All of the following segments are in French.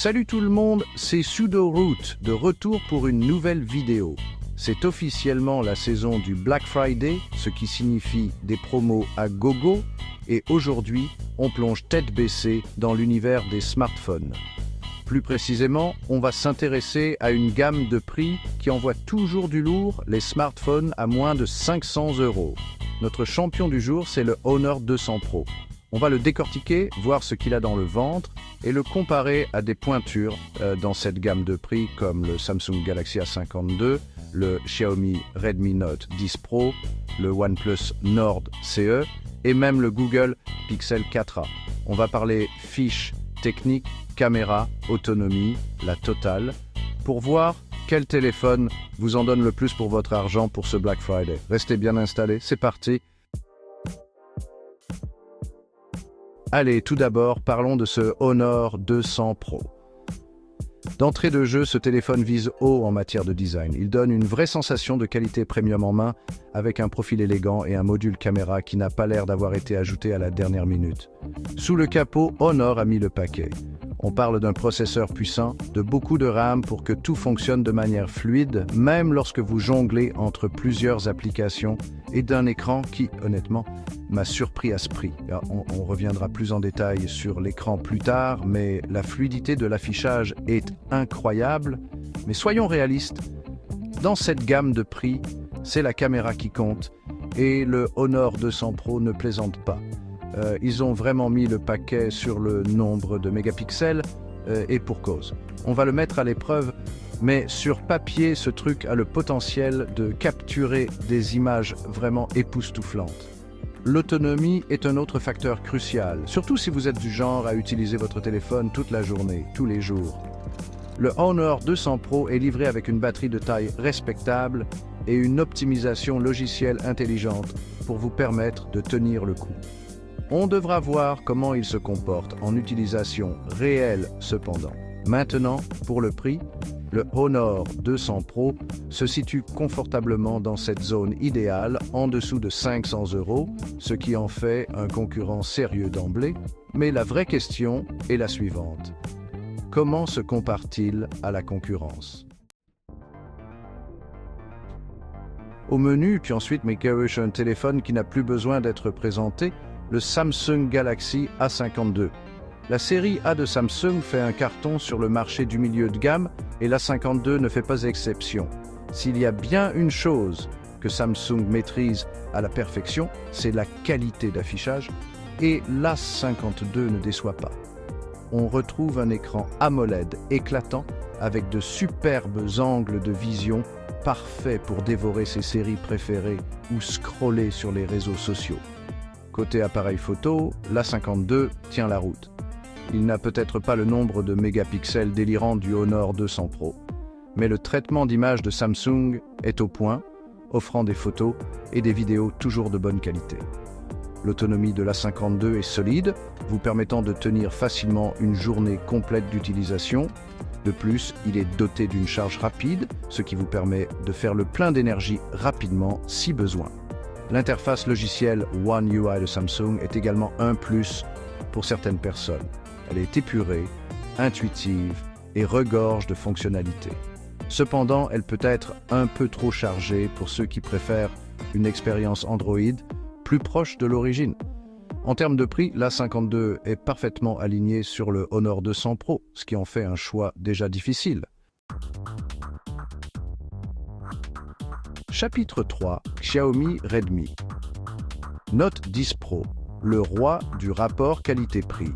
Salut tout le monde, c'est SudoRoot, de retour pour une nouvelle vidéo. C'est officiellement la saison du Black Friday, ce qui signifie des promos à gogo, et aujourd'hui, on plonge tête baissée dans l'univers des smartphones. Plus précisément, on va s'intéresser à une gamme de prix qui envoie toujours du lourd, les smartphones à moins de 500 €. Notre champion du jour, c'est le Honor 200 Pro. On va le décortiquer, voir ce qu'il a dans le ventre et le comparer à des pointures dans cette gamme de prix comme le Samsung Galaxy A52, le Xiaomi Redmi Note 10 Pro, le OnePlus Nord CE et même le Google Pixel 4a. On va parler fiches, technique, caméra, autonomie, la totale, pour voir quel téléphone vous en donne le plus pour votre argent pour ce Black Friday. Restez bien installés, c'est parti. Allez, tout d'abord, parlons de ce Honor 200 Pro. D'entrée de jeu, ce téléphone vise haut en matière de design. Il donne une vraie sensation de qualité premium en main, avec un profil élégant et un module caméra qui n'a pas l'air d'avoir été ajouté à la dernière minute. Sous le capot, Honor a mis le paquet. On parle d'un processeur puissant, de beaucoup de RAM pour que tout fonctionne de manière fluide, même lorsque vous jonglez entre plusieurs applications, et d'un écran qui, honnêtement, m'a surpris à ce prix. On reviendra plus en détail sur l'écran plus tard, mais la fluidité de l'affichage est incroyable. Mais soyons réalistes, dans cette gamme de prix, c'est la caméra qui compte, et le Honor 200 Pro ne plaisante pas. Ils ont vraiment mis le paquet sur le nombre de mégapixels, et pour cause. On va le mettre à l'épreuve, mais sur papier, ce truc a le potentiel de capturer des images vraiment époustouflantes. L'autonomie est un autre facteur crucial, surtout si vous êtes du genre à utiliser votre téléphone toute la journée, tous les jours. Le Honor 200 Pro est livré avec une batterie de taille respectable et une optimisation logicielle intelligente pour vous permettre de tenir le coup. On devra voir comment il se comporte en utilisation réelle cependant. Maintenant, pour le prix, le Honor 200 Pro se situe confortablement dans cette zone idéale, en dessous de 500 €, ce qui en fait un concurrent sérieux d'emblée. Mais la vraie question est la suivante. Comment se compare-t-il à la concurrence? Au menu, puis ensuite, un téléphone qui n'a plus besoin d'être présenté, le Samsung Galaxy A52. La série A de Samsung fait un carton sur le marché du milieu de gamme et l'A52 ne fait pas exception. S'il y a bien une chose que Samsung maîtrise à la perfection, c'est la qualité d'affichage et l'A52 ne déçoit pas. On retrouve un écran AMOLED éclatant avec de superbes angles de vision parfaits pour dévorer ses séries préférées ou scroller sur les réseaux sociaux. Côté appareil photo, l'A52 tient la route. Il n'a peut-être pas le nombre de mégapixels délirant du Honor 200 Pro, mais le traitement d'image de Samsung est au point, offrant des photos et des vidéos toujours de bonne qualité. L'autonomie de l'A52 est solide, vous permettant de tenir facilement une journée complète d'utilisation. De plus, il est doté d'une charge rapide, ce qui vous permet de faire le plein d'énergie rapidement si besoin. L'interface logicielle One UI de Samsung est également un plus pour certaines personnes. Elle est épurée, intuitive et regorge de fonctionnalités. Cependant, elle peut être un peu trop chargée pour ceux qui préfèrent une expérience Android plus proche de l'origine. En termes de prix, l'A52 est parfaitement aligné sur le Honor 200 Pro, ce qui en fait un choix déjà difficile. Chapitre 3, Xiaomi Redmi. Note 10 Pro, le roi du rapport qualité-prix.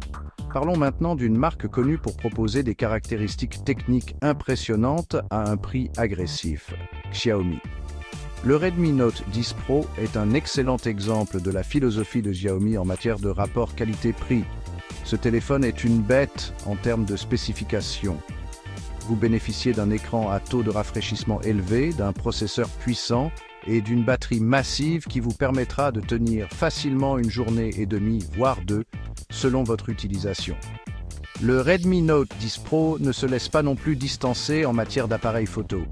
Parlons maintenant d'une marque connue pour proposer des caractéristiques techniques impressionnantes à un prix agressif, Xiaomi. Le Redmi Note 10 Pro est un excellent exemple de la philosophie de Xiaomi en matière de rapport qualité-prix. Ce téléphone est une bête en termes de spécifications. Vous bénéficiez d'un écran à taux de rafraîchissement élevé, d'un processeur puissant et d'une batterie massive qui vous permettra de tenir facilement une journée et demie, voire deux, selon votre utilisation. Le Redmi Note 10 Pro ne se laisse pas non plus distancer en matière d'appareil photo.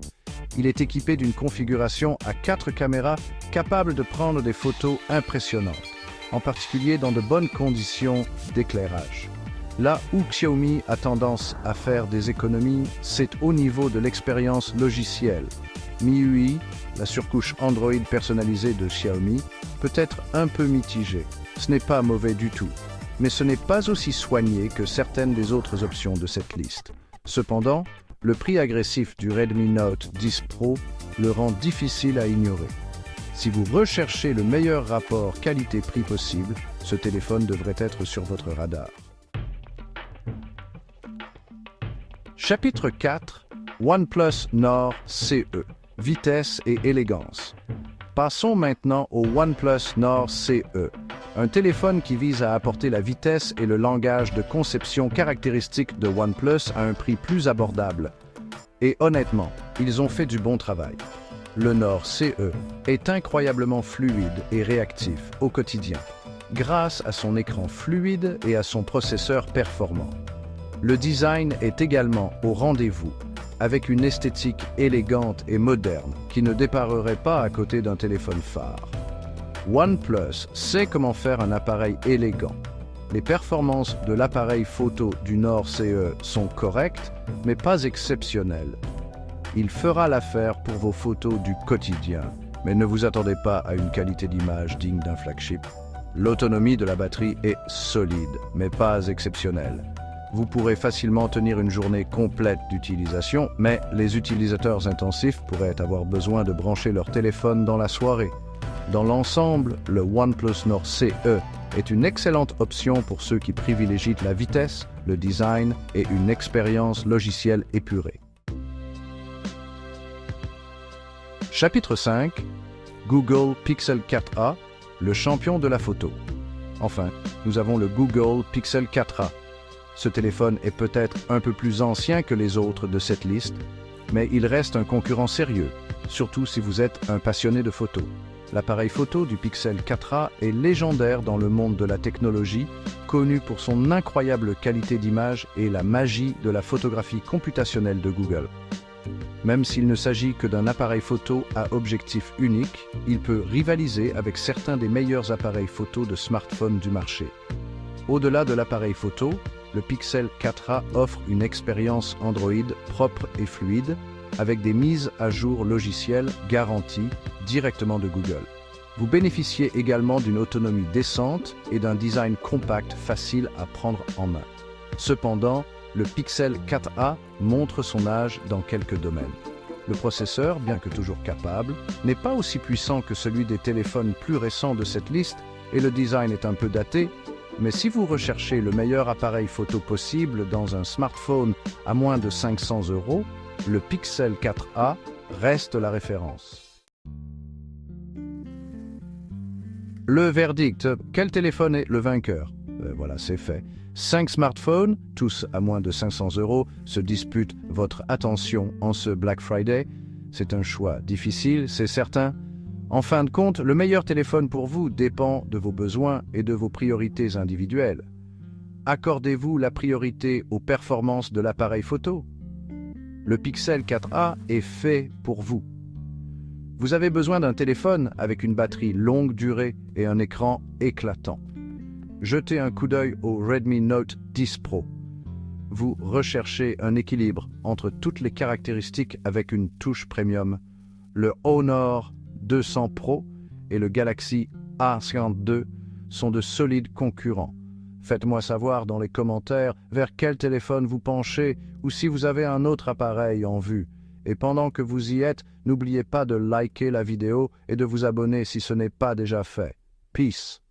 Il est équipé d'une configuration à 4 caméras capables de prendre des photos impressionnantes, en particulier dans de bonnes conditions d'éclairage. Là où Xiaomi a tendance à faire des économies, c'est au niveau de l'expérience logicielle. MIUI, la surcouche Android personnalisée de Xiaomi, peut être un peu mitigée. Ce n'est pas mauvais du tout, mais ce n'est pas aussi soigné que certaines des autres options de cette liste. Cependant, le prix agressif du Redmi Note 10 Pro le rend difficile à ignorer. Si vous recherchez le meilleur rapport qualité-prix possible, ce téléphone devrait être sur votre radar. Chapitre 4. OnePlus Nord CE. Vitesse et élégance. Passons maintenant au OnePlus Nord CE, un téléphone qui vise à apporter la vitesse et le langage de conception caractéristique de OnePlus à un prix plus abordable. Et honnêtement, ils ont fait du bon travail. Le Nord CE est incroyablement fluide et réactif au quotidien, grâce à son écran fluide et à son processeur performant. Le design est également au rendez-vous, avec une esthétique élégante et moderne qui ne déparerait pas à côté d'un téléphone phare. OnePlus sait comment faire un appareil élégant. Les performances de l'appareil photo du Nord CE sont correctes, mais pas exceptionnelles. Il fera l'affaire pour vos photos du quotidien, mais ne vous attendez pas à une qualité d'image digne d'un flagship. L'autonomie de la batterie est solide, mais pas exceptionnelle. Vous pourrez facilement tenir une journée complète d'utilisation, mais les utilisateurs intensifs pourraient avoir besoin de brancher leur téléphone dans la soirée. Dans l'ensemble, le OnePlus Nord CE est une excellente option pour ceux qui privilégient la vitesse, le design et une expérience logicielle épurée. Chapitre 5. Google Pixel 4a, le champion de la photo. Enfin, nous avons le Google Pixel 4a. Ce téléphone est peut-être un peu plus ancien que les autres de cette liste, mais il reste un concurrent sérieux, surtout si vous êtes un passionné de photos. L'appareil photo du Pixel 4a est légendaire dans le monde de la technologie, connu pour son incroyable qualité d'image et la magie de la photographie computationnelle de Google. Même s'il ne s'agit que d'un appareil photo à objectif unique, il peut rivaliser avec certains des meilleurs appareils photo de smartphone du marché. Au-delà de l'appareil photo, le Pixel 4a offre une expérience Android propre et fluide, avec des mises à jour logicielles garanties directement de Google. Vous bénéficiez également d'une autonomie décente et d'un design compact facile à prendre en main. Cependant, le Pixel 4a montre son âge dans quelques domaines. Le processeur, bien que toujours capable, n'est pas aussi puissant que celui des téléphones plus récents de cette liste et le design est un peu daté, mais si vous recherchez le meilleur appareil photo possible dans un smartphone à moins de 500 €, le Pixel 4a reste la référence. Le verdict, quel téléphone est le vainqueur? Voilà, c'est fait. 5 smartphones, tous à moins de 500 €, se disputent votre attention en ce Black Friday. C'est un choix difficile, c'est certain. En fin de compte, le meilleur téléphone pour vous dépend de vos besoins et de vos priorités individuelles. Accordez-vous la priorité aux performances de l'appareil photo? Le Pixel 4a est fait pour vous. Vous avez besoin d'un téléphone avec une batterie longue durée et un écran éclatant. Jetez un coup d'œil au Redmi Note 10 Pro. Vous recherchez un équilibre entre toutes les caractéristiques avec une touche premium. Le Honor 200 Pro et le Galaxy A52 sont de solides concurrents. Faites-moi savoir dans les commentaires vers quel téléphone vous penchez ou si vous avez un autre appareil en vue. Et pendant que vous y êtes, n'oubliez pas de liker la vidéo et de vous abonner si ce n'est pas déjà fait. Peace.